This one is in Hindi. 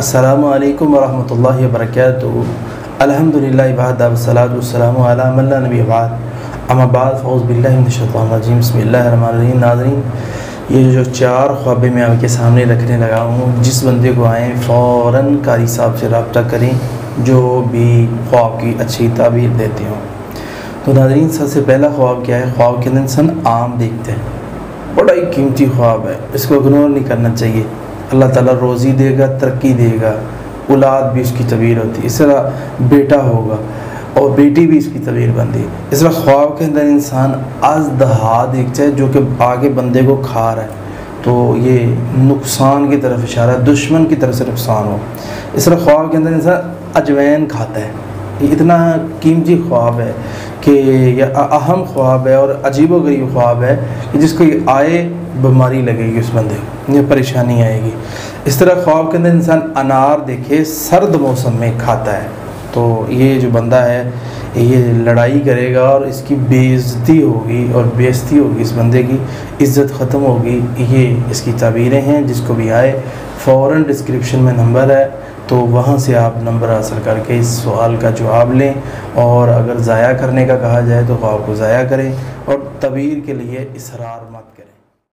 अस्सलामु अलैकुम वरहमतुल्लाहि वबरकातुहू। अल्हम्दुलिल्लाहि वहदा वस्सलातु वस्सलामु अला मन ला नबिय्य बाद, अम्मा बाद, फ़ऊज़ु बिल्लाहि मिनश शैतानिर रजीम, बिस्मिल्लाहिर रहमानिर रहीम। नाज़रीन, ये जो 4 ख्वाबें मैं आपके सामने रखने लगा हूँ, जिस बंदे को आएँ फ़ौरन कारी साहब से रब्ता करें जो भी ख्वाब की अच्छी ताबीर देते हों। तो नाज़रीन, सबसे पहला ख्वाब क्या है? ख्वाब के अंदर इंसान आम देखते हैं, बड़ा ही कीमती ख्वाब है, इसको इग्नोर नहीं करना चाहिए। अल्लाह ताला रोज़ी देगा, तरक्की देगा, औलाद भी इसकी तबीर होती है। इस तरह बेटा होगा और बेटी भी इसकी तबीर बनती है। इस तरह ख्वाब के अंदर इंसान अज़दहा देखता है जो कि आगे बंदे को खा रहा है, तो ये नुकसान की तरफ इशारा, दुश्मन की तरफ से नुकसान हो। इस तरह ख्वाब के अंदर इंसान अजवैन खाता है। ये इतना कीमती ख्वाब है कि यह अहम ख्वाब है और अजीब व गरीब ख्वाब है कि जिसको आए बीमारी लगेगी, उस बंदे को ये परेशानी आएगी। इस तरह ख्वाब के अंदर इंसान अनार देखे सर्द मौसम में खाता है, तो ये जो बंदा है ये लड़ाई करेगा और इसकी बेइज्जती होगी और बेइज्जती होगी, इस बंदे की इज़्ज़त ख़त्म होगी। ये इसकी ताबीरें हैं। जिसको भी आए फ़ौरन डिस्क्रिप्शन में नंबर है, तो वहाँ से आप नंबर हासिल करके इस सवाल का जवाब लें। और अगर ज़ाया करने का कहा जाए तो ख्वाब को ज़ाया करें और तबीर के लिए इसरार मत करें।